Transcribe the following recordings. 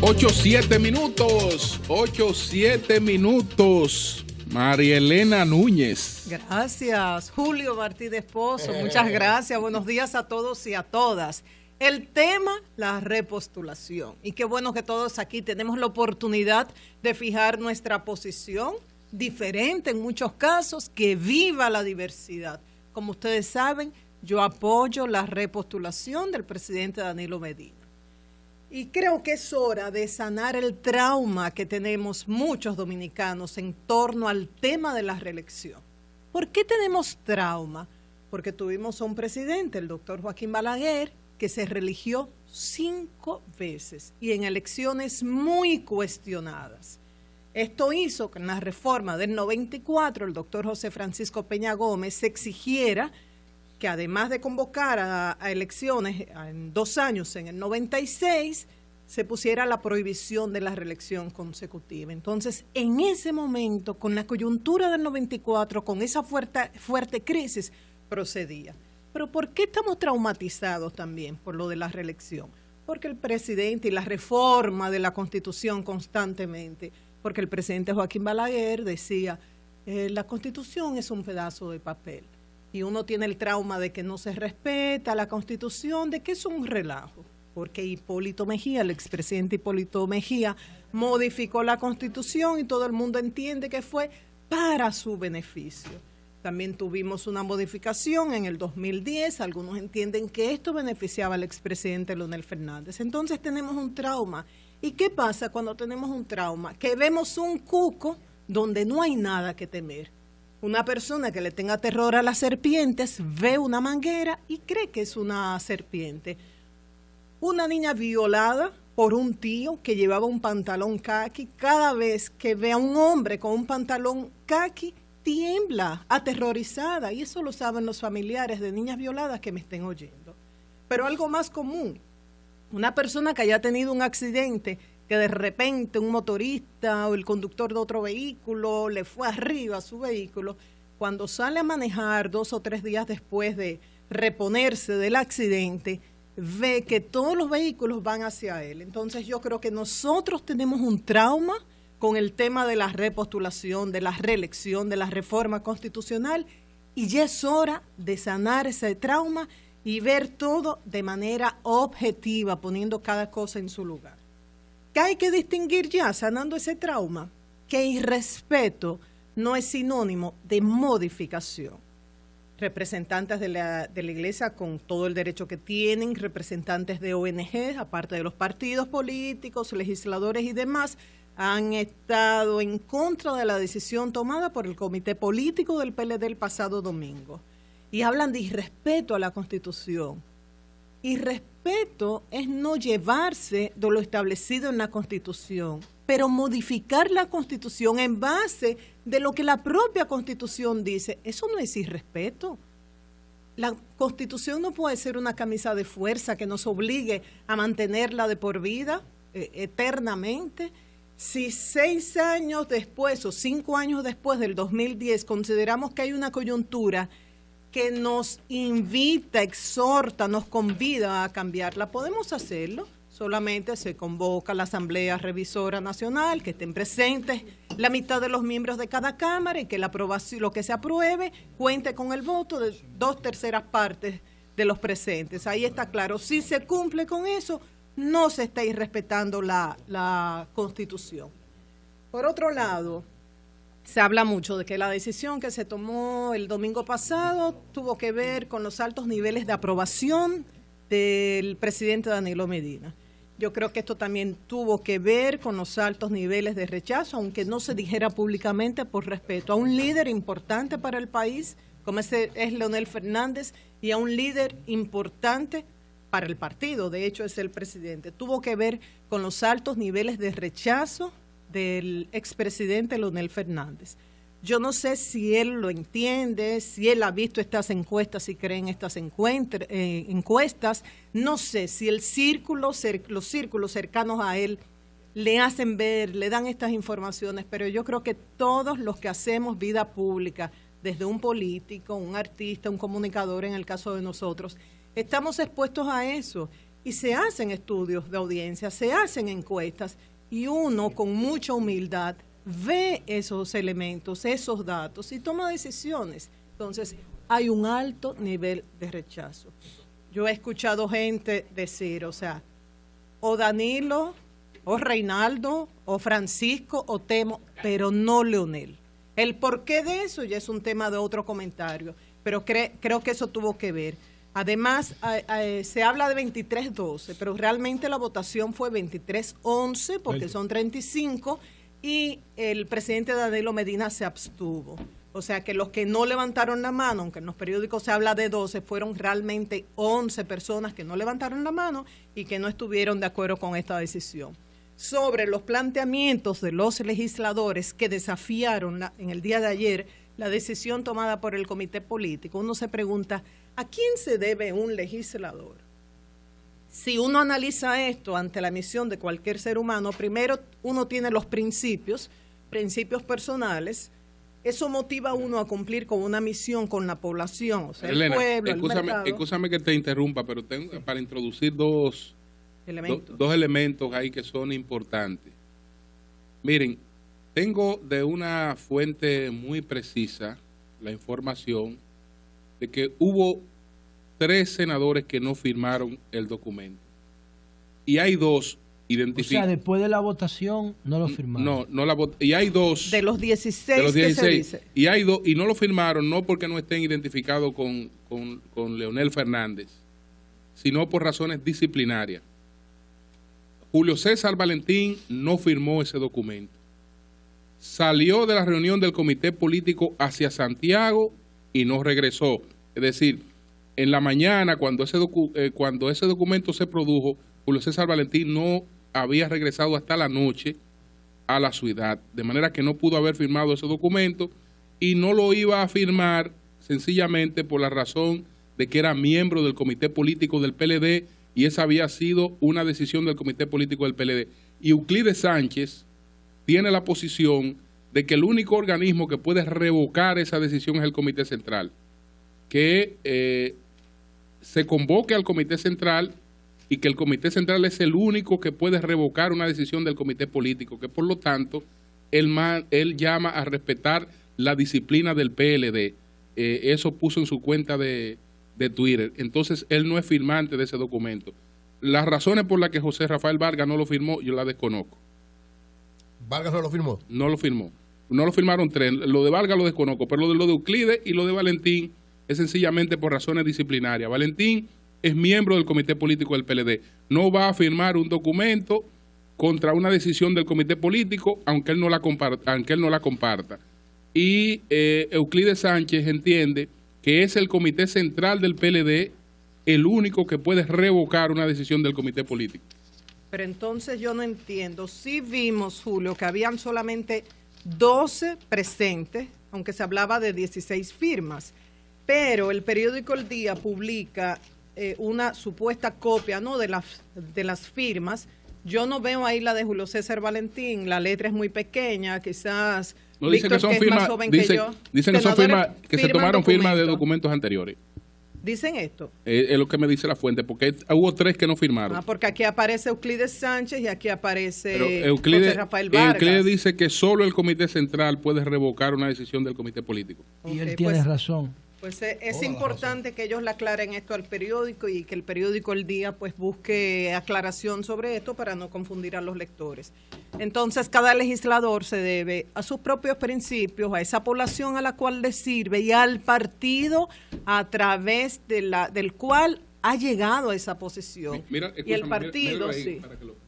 8-7 minutos. 8-7 minutos. María Elena Núñez. Gracias, Julio Martínez Pozo. Muchas gracias. Buenos días a todos y a todas. El tema, la repostulación. Y qué bueno que todos aquí tenemos la oportunidad de fijar nuestra posición diferente en muchos casos. Que viva la diversidad. Como ustedes saben, yo apoyo la repostulación del presidente Danilo Medina. Y creo que es hora de sanar el trauma que tenemos muchos dominicanos en torno al tema de la reelección. ¿Por qué tenemos trauma? Porque tuvimos a un presidente, el doctor Joaquín Balaguer, que se reeligió 5 veces y en elecciones muy cuestionadas. Esto hizo que en la reforma del 94 el doctor José Francisco Peña Gómez se exigiera que además de convocar a elecciones en 2 años, en el 96, se pusiera la prohibición de la reelección consecutiva. Entonces, en ese momento, con la coyuntura del 94, con esa fuerte crisis, procedía. Pero ¿por qué estamos traumatizados también por lo de la reelección? Porque el presidente y la reforma de la Constitución constantemente, porque el presidente Joaquín Balaguer decía, la Constitución es un pedazo de papel. Y uno tiene el trauma de que no se respeta la Constitución, de que es un relajo, porque Hipólito Mejía, el expresidente Hipólito Mejía, modificó la Constitución y todo el mundo entiende que fue para su beneficio. También tuvimos una modificación en el 2010, algunos entienden que esto beneficiaba al expresidente Leonel Fernández. Entonces tenemos un trauma. ¿Y qué pasa cuando tenemos un trauma? Que vemos un cuco donde no hay nada que temer. Una persona que le tenga terror a las serpientes ve una manguera y cree que es una serpiente. Una niña violada por un tío que llevaba un pantalón caqui, cada vez que ve a un hombre con un pantalón caqui, tiembla, aterrorizada. Y eso lo saben los familiares de niñas violadas que me estén oyendo. Pero algo más común, una persona que haya tenido un accidente, que de repente un motorista o el conductor de otro vehículo le fue arriba a su vehículo, cuando sale a manejar 2 o 3 días después de reponerse del accidente, ve que todos los vehículos van hacia él. Entonces yo creo que nosotros tenemos un trauma con el tema de la repostulación, de la reelección, de la reforma constitucional, y ya es hora de sanar ese trauma y ver todo de manera objetiva, poniendo cada cosa en su lugar. ¿Qué hay que distinguir ya, sanando ese trauma? Que irrespeto no es sinónimo de modificación. Representantes de la Iglesia, con todo el derecho que tienen, representantes de ONG, aparte de los partidos políticos, legisladores y demás, han estado en contra de la decisión tomada por el Comité Político del PLD el pasado domingo. Y hablan de irrespeto a la Constitución. Irrespeto es no llevarse de lo establecido en la Constitución, pero modificar la Constitución en base de lo que la propia Constitución dice. Eso no es irrespeto. La Constitución no puede ser una camisa de fuerza que nos obligue a mantenerla de por vida, eternamente. Si 6 años después o 5 años después del 2010 consideramos que hay una coyuntura que nos invita, exhorta, nos convida a cambiarla, podemos hacerlo. Solamente se convoca la Asamblea Revisora Nacional, que estén presentes la mitad de los miembros de cada Cámara y que la aprobación, lo que se apruebe cuente con el voto de 2/3 partes de los presentes. Ahí está claro. Si se cumple con eso, no se está irrespetando la Constitución. Por otro lado, se habla mucho de que la decisión que se tomó el domingo pasado tuvo que ver con los altos niveles de aprobación del presidente Danilo Medina. Yo creo que esto también tuvo que ver con los altos niveles de rechazo, aunque no se dijera públicamente por respeto a un líder importante para el país, como ese es Leonel Fernández, y a un líder importante para el partido, de hecho es el presidente. Tuvo que ver con los altos niveles de rechazo del expresidente Leonel Fernández. Yo no sé si él lo entiende, si él ha visto estas encuestas, si cree en estas encuestas. No sé si los círculos cercanos a él le hacen ver, le dan estas informaciones, pero yo creo que todos los que hacemos vida pública, desde un político, un artista, un comunicador, en el caso de nosotros, estamos expuestos a eso. y se hacen estudios de audiencia, se hacen encuestas y uno con mucha humildad ve esos elementos, esos datos y toma decisiones. Entonces, hay un alto nivel de rechazo. Yo he escuchado gente decir, o sea, o Danilo, o Reinaldo, o Francisco, o Temo, pero no Leonel. El porqué de eso ya es un tema de otro comentario, pero creo que eso tuvo que ver. Además, se habla de 23-12, pero realmente la votación fue 23-11, porque son 35, y el presidente Danilo Medina se abstuvo. O sea que los que no levantaron la mano, aunque en los periódicos se habla de 12, fueron realmente 11 personas que no levantaron la mano y que no estuvieron de acuerdo con esta decisión. Sobre los planteamientos de los legisladores que desafiaron en el día de ayer la decisión tomada por el comité político, uno se pregunta, ¿a quién se debe un legislador? Si uno analiza esto ante la misión de cualquier ser humano, primero uno tiene los principios personales. Eso motiva a uno a cumplir con una misión con la población, o sea, Elena, el pueblo, el mercado. Escúchame que te interrumpa, pero tengo para introducir dos elementos ahí que son importantes. Miren, tengo de una fuente muy precisa la información de que hubo 3 senadores que no firmaron el documento. Y hay 2 identificados. O sea, después de la votación no lo firmaron. Y hay 2. De los 16 que se dice. Y hay 2, y no lo firmaron no porque no estén identificados con Leonel Fernández, sino por razones disciplinarias. Julio César Valentín no firmó ese documento. Salió de la reunión del comité político hacia Santiago y no regresó. Es decir, en la mañana, cuando ese documento se produjo, Julio César Valentín no había regresado hasta la noche a la ciudad, de manera que no pudo haber firmado ese documento y no lo iba a firmar sencillamente por la razón de que era miembro del comité político del PLD y esa había sido una decisión del comité político del PLD. Y Euclides Sánchez tiene la posición de que el único organismo que puede revocar esa decisión es el comité central, que se convoque al comité central y que el comité central es el único que puede revocar una decisión del comité político, que por lo tanto él llama a respetar la disciplina del PLD. Eso puso en su cuenta de Twitter. Entonces él no es firmante de ese documento. Las razones por las que José Rafael Vargas no lo firmó, yo las desconozco. ¿Vargas no lo firmó? No lo firmó. No lo firmaron 3. Lo de Vargas lo desconozco, pero lo de Euclides y lo de Valentín es sencillamente por razones disciplinarias. Valentín es miembro del comité político del PLD. No va a firmar un documento contra una decisión del comité político, aunque él no la comparta. Y Euclides Sánchez entiende que es el comité central del PLD el único que puede revocar una decisión del comité político. Pero entonces yo no entiendo. Sí vimos, Julio, que habían solamente 12 presentes, aunque se hablaba de 16 firmas. Pero el periódico El Día publica una supuesta copia, ¿no?, de las firmas. Yo no veo ahí la de Julio César Valentín, la letra es muy pequeña, quizás no, dicen Víctor, que son que firmas, es más joven que yo. Dicen que son firmas, que se tomaron firmas de documentos anteriores. ¿Dicen esto? Es lo que me dice la fuente, porque hubo 3 que no firmaron. Porque aquí aparece Euclides Sánchez y aquí aparece José Rafael Vargas. Euclides dice que solo el comité central puede revocar una decisión del comité político. Y él tiene razón. Pues es importante que ellos le aclaren esto al periódico y que el periódico El Día pues busque aclaración sobre esto para no confundir a los lectores. Entonces, cada legislador se debe a sus propios principios, a esa población a la cual le sirve y al partido a través del cual ha llegado a esa posición. Mira, y el partido, ahí, sí. Para que lo lea,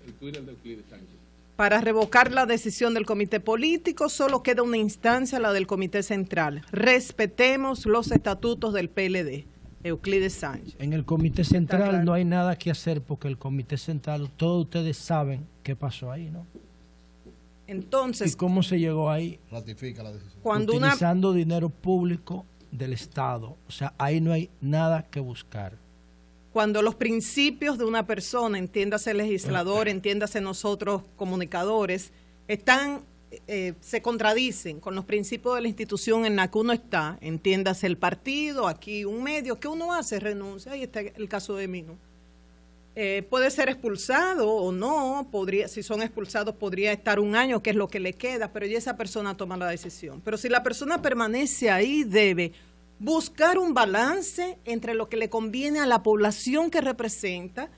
el Twitter de Euclides Sánchez. Para revocar la decisión del comité político solo queda una instancia, la del comité central. Respetemos los estatutos del PLD. Euclides Sánchez. En el comité central no hay nada que hacer porque el comité central, todos ustedes saben qué pasó ahí, ¿no? Entonces, ¿y cómo se llegó ahí? Ratifica la decisión. Utilizando dinero público del Estado. O sea, ahí no hay nada que buscar. Cuando los principios de una persona, entiéndase el legislador, entiéndase nosotros comunicadores, se contradicen con los principios de la institución en la que uno está, entiéndase el partido, aquí un medio, ¿qué uno hace? Renuncia, ahí está el caso de Minu. puede ser expulsado o no, si son expulsados podría estar 1 año, que es lo que le queda, pero ya esa persona toma la decisión. Pero si la persona permanece ahí, debe buscar un balance entre lo que le conviene a la población que representa,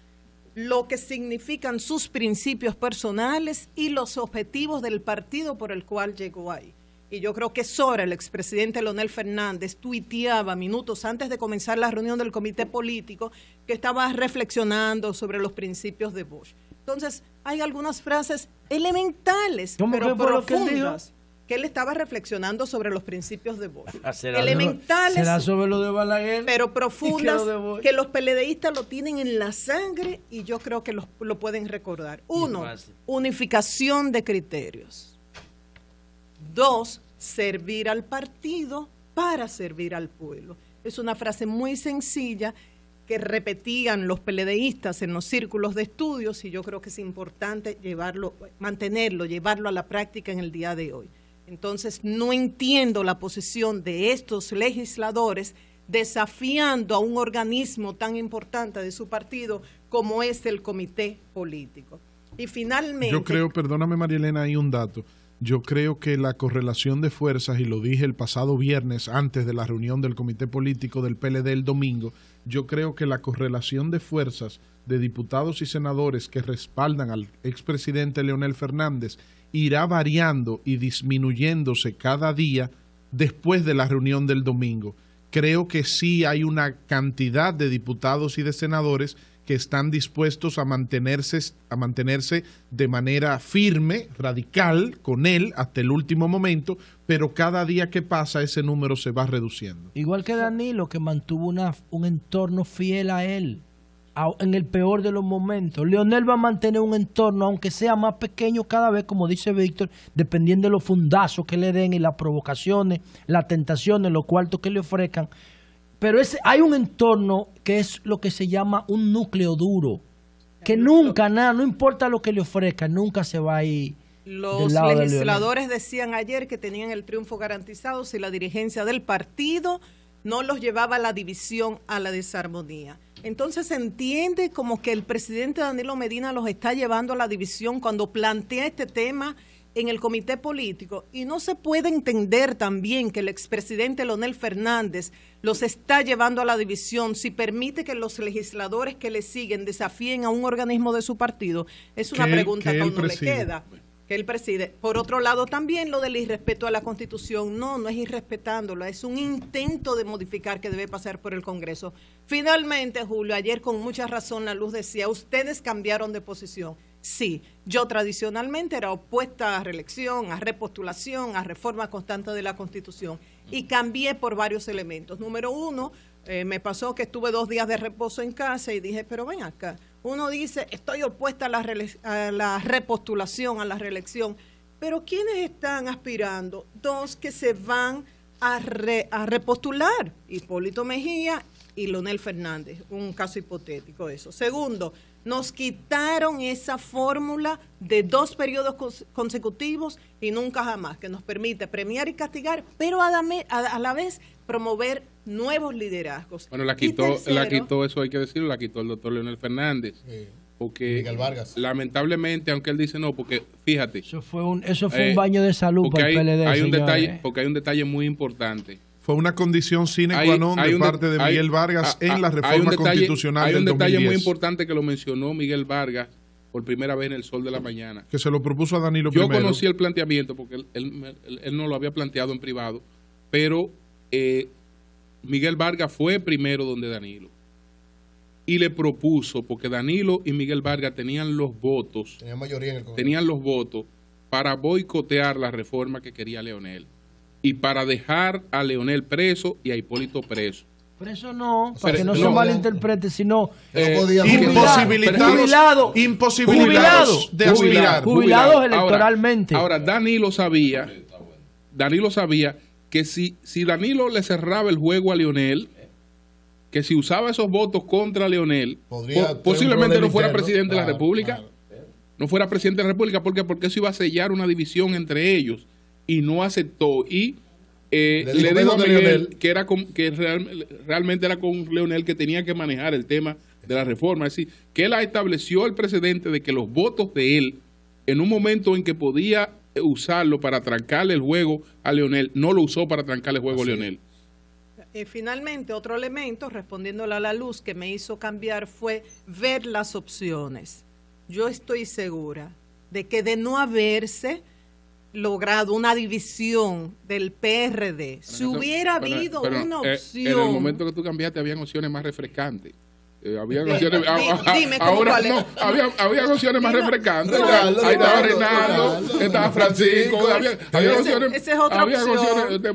lo que significan sus principios personales y los objetivos del partido por el cual llegó ahí. Y yo creo que Sora, el expresidente Leonel Fernández, tuiteaba minutos antes de comenzar la reunión del comité político que estaba reflexionando sobre los principios de Bosch. Entonces, hay algunas frases elementales, pero profundas, que él estaba reflexionando sobre los principios de Bosch. Elementales, será sobre lo de Balaguer, pero profundas, que los PLDistas lo tienen en la sangre y yo creo que lo pueden recordar. 1, unificación de criterios. 2, servir al partido para servir al pueblo. Es una frase muy sencilla que repetían los PLDistas en los círculos de estudios y yo creo que es importante mantenerlo, llevarlo a la práctica en el día de hoy. Entonces, no entiendo la posición de estos legisladores desafiando a un organismo tan importante de su partido como es el comité político. Y finalmente... Yo creo, perdóname María Elena, hay un dato. Yo creo que la correlación de fuerzas, y lo dije el pasado viernes antes de la reunión del comité político del PLD el domingo, yo creo que la correlación de fuerzas de diputados y senadores que respaldan al expresidente Leonel Fernández irá variando y disminuyéndose cada día después de la reunión del domingo. Creo que sí hay una cantidad de diputados y de senadores que están dispuestos a mantenerse de manera firme, radical, con él hasta el último momento, pero cada día que pasa ese número se va reduciendo. Igual que Danilo, que mantuvo un entorno fiel a él, en el peor de los momentos. Leonel va a mantener un entorno, aunque sea más pequeño cada vez, como dice Víctor, dependiendo de los fundazos que le den y las provocaciones, las tentaciones, los cuartos que le ofrezcan. Pero hay un entorno que es lo que se llama un núcleo duro, que nunca, no importa lo que le ofrezcan, nunca se va a ir. Los legisladores decían ayer que tenían el triunfo garantizado si la dirigencia del partido no los llevaba a la división, a la desarmonía. Entonces se entiende como que el presidente Danilo Medina los está llevando a la división cuando plantea este tema en el comité político, y no se puede entender también que el expresidente Leonel Fernández los está llevando a la división si permite que los legisladores que le siguen desafíen a un organismo de su partido. Es una pregunta que a uno le queda, que él preside. Por otro lado, también lo del irrespeto a la Constitución, no es irrespetándola, es un intento de modificar que debe pasar por el Congreso. Finalmente, Julio, ayer con mucha razón la Luz decía, ustedes cambiaron de posición. Sí, yo tradicionalmente era opuesta a reelección, a repostulación, a reforma constante de la Constitución y cambié por varios elementos. Número 1, me pasó que estuve 2 días de reposo en casa y dije, pero ven acá, uno dice, estoy opuesta a la repostulación, a la reelección, pero ¿quiénes están aspirando? 2 que se van a repostular, Hipólito Mejía y Leonel Fernández, un caso hipotético eso. Segundo, nos quitaron esa fórmula de 2 periodos consecutivos y nunca jamás, que nos permite premiar y castigar, pero a la vez promover nuevos liderazgos. Bueno, la quitó, eso hay que decirlo, la quitó el doctor Leonel Fernández. Porque Miguel Vargas, lamentablemente, aunque él dice no, porque fíjate. Eso fue un baño de salud para el PLD. Porque hay un detalle muy importante. Fue una condición sine qua non de parte de Miguel Vargas en la reforma constitucional del 2010. Hay un detalle muy importante que lo mencionó Miguel Vargas por primera vez en El Sol de la Mañana. Que se lo propuso a Danilo primero. Yo conocí el planteamiento porque él no lo había planteado en privado, pero Miguel Vargas fue primero donde Danilo. Y le propuso, porque Danilo y Miguel Vargas tenían los votos, tenían los votos para boicotear la reforma que quería Leonel. Y para dejar a Leonel preso y a Hipólito preso. Preso no, para que no se malinterprete, sino imposibilitados de aspirar. Jubilados electoralmente. Ahora, Danilo sabía que si Danilo le cerraba el juego a Leonel, que si usaba esos votos contra Leonel, posiblemente no fuera presidente de la República. No fuera presidente de la República, porque eso iba a sellar una división entre ellos. Y no aceptó, y le dijo a Miguel que realmente era con Leonel que tenía que manejar el tema de la reforma. Es decir, que él estableció el precedente de que los votos de él, en un momento en que podía usarlo para trancarle el juego a Leonel, no lo usó para trancarle el juego a Leonel. Finalmente, otro elemento, respondiéndole a la luz, que me hizo cambiar fue ver las opciones. Yo estoy segura de que de no haberse logrado una división del PRD, si hubiera habido una opción... En el momento que tú cambiaste, habían opciones más refrescantes. Había opciones, dime ahora no, había opciones más refrescantes. Ahí estaba Reinaldo, estaba Francisco, había opciones. Esa es otra opción.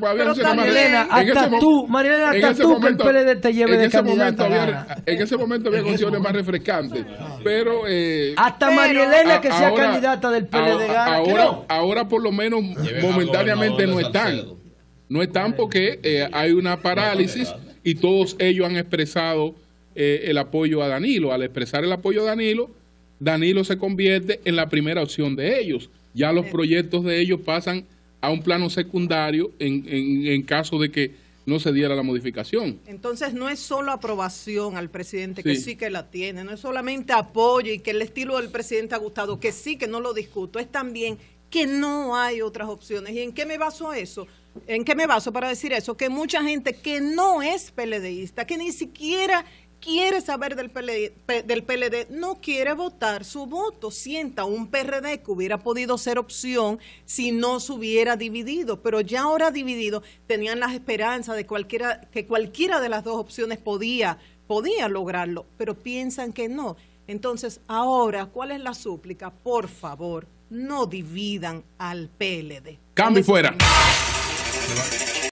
Había opciones más Marilena, hasta tú, Marilena, hasta tú que el PLD te lleve de candidata. En ese momento había opciones más refrescantes. Pero hasta Marilena que sea candidata del PLD gana. Ahora por lo menos momentáneamente no están. No están porque hay una parálisis y todos ellos han expresado el apoyo a Danilo. Al expresar el apoyo a Danilo, Danilo se convierte en la primera opción de ellos. Ya los proyectos de ellos pasan a un plano secundario en caso de que no se diera la modificación. Entonces no es solo aprobación al presidente, que sí que la tiene, no es solamente apoyo y que el estilo del presidente ha gustado, que sí, que no lo discuto, es también que no hay otras opciones. ¿Y en qué me baso eso? ¿En qué me baso para decir eso? Que mucha gente que no es PLDista, que ni siquiera quiere saber del PLD, no quiere votar su voto. Sienta un PRD que hubiera podido ser opción si no se hubiera dividido, pero ya ahora dividido, tenían las esperanzas de que cualquiera de las dos opciones podía lograrlo, pero piensan que no. Entonces, ahora, ¿cuál es la súplica? Por favor, no dividan al PLD. Cambio fuera.